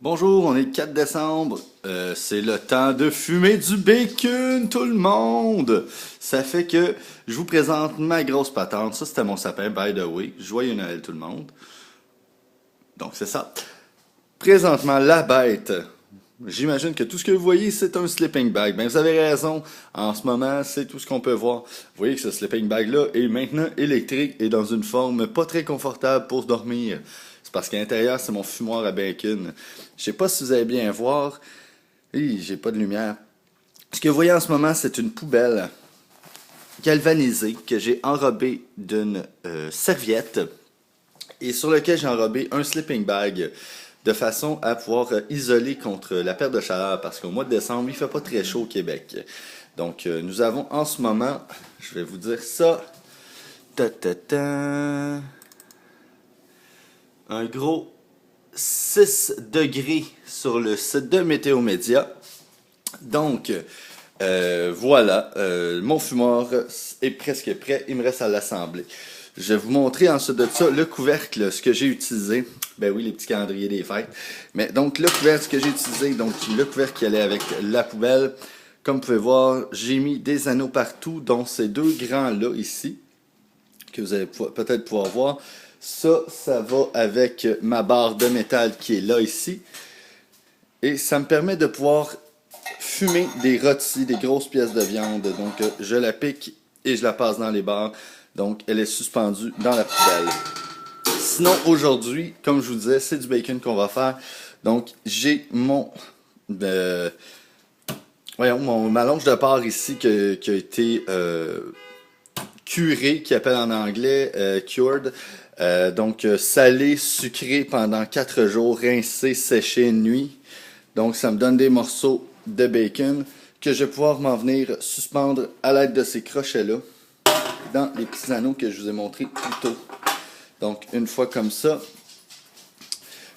Bonjour, on est le 4 décembre. C'est le temps de fumer du bacon, tout le monde! Ça fait que je vous présente ma grosse patente. Ça, c'était mon sapin, by the way. Joyeux Noël, tout le monde. Donc, c'est ça. Présentement, la bête. J'imagine que tout ce que vous voyez, c'est un sleeping bag. Ben, vous avez raison. En ce moment, c'est tout ce qu'on peut voir. Vous voyez que ce sleeping bag-là est maintenant électrique et dans une forme pas très confortable pour dormir. C'est parce qu'à l'intérieur, c'est mon fumoir à bacon. Je sais pas si vous allez bien voir. Hi, j'ai pas de lumière. Ce que vous voyez en ce moment, c'est une poubelle galvanisée que j'ai enrobée d'une serviette et sur lequel j'ai enrobé un sleeping bag de façon à pouvoir isoler contre la perte de chaleur parce qu'au mois de décembre, il fait pas très chaud au Québec. Donc, nous avons en ce moment, je vais vous dire ça, ta, ta, ta, un gros 6 degrés sur le site de Météo Média. Donc, voilà, mon fumoir est presque prêt, il me reste à l'assembler. Je vais vous montrer ensuite de ça le couvercle, ce que j'ai utilisé. Ben oui, les petits calendriers des fêtes. Mais donc, le couvercle, ce que j'ai utilisé, donc le couvercle qui allait avec la poubelle. Comme vous pouvez voir, j'ai mis des anneaux partout, dont ces deux grands-là ici, que vous allez peut-être pouvoir voir. Ça va avec ma barre de métal qui est là ici. Et ça me permet de pouvoir fumer des rôtis, des grosses pièces de viande. Donc, je la pique et je la passe dans les barres. Donc, elle est suspendue dans la poubelle. Sinon, aujourd'hui, comme je vous disais, c'est du bacon qu'on va faire. Donc, j'ai ma longe de porc ici qui a été curée, qui appelle en anglais cured. Donc, salé, sucré pendant 4 jours, rincé, séché une nuit. Donc, ça me donne des morceaux de bacon que je vais pouvoir m'en venir suspendre à l'aide de ces crochets-là dans les petits anneaux que je vous ai montrés plus tôt. Donc, une fois comme ça,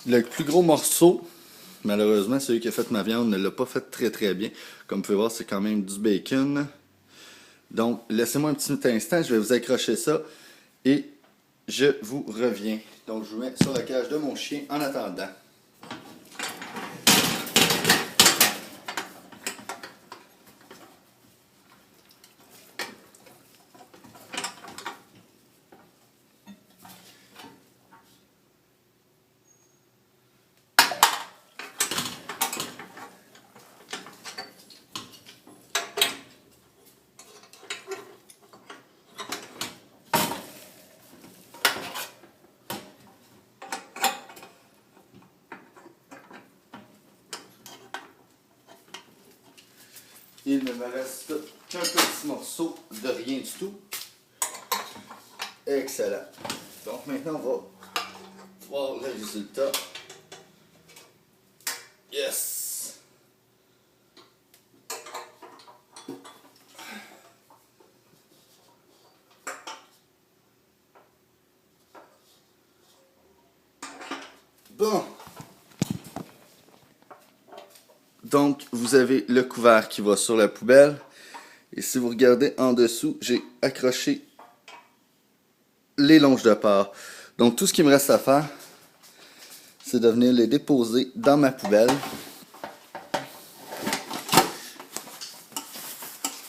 le plus gros morceau, malheureusement, celui qui a fait ma viande ne l'a pas fait très très bien. Comme vous pouvez voir, c'est quand même du bacon. Donc, laissez-moi un petit instant, je vais vous accrocher ça et je vous reviens. Donc, je vous mets sur la cage de mon chien en attendant. Il ne me reste qu'un petit morceau de rien du tout. Excellent. Donc maintenant, on va voir le résultat. Yes! Bon. Donc, vous avez le couvert qui va sur la poubelle. Et si vous regardez en dessous, j'ai accroché les longes de porc. Donc, tout ce qui me reste à faire, c'est de venir les déposer dans ma poubelle.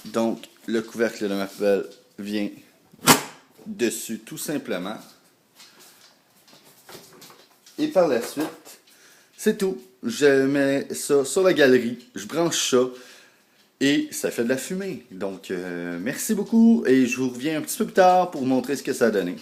Donc, le couvercle de ma poubelle vient dessus tout simplement. Et par la suite, c'est tout. Je mets ça sur la galerie, je branche ça et ça fait de la fumée. Donc, merci beaucoup et je vous reviens un petit peu plus tard pour vous montrer ce que ça a donné.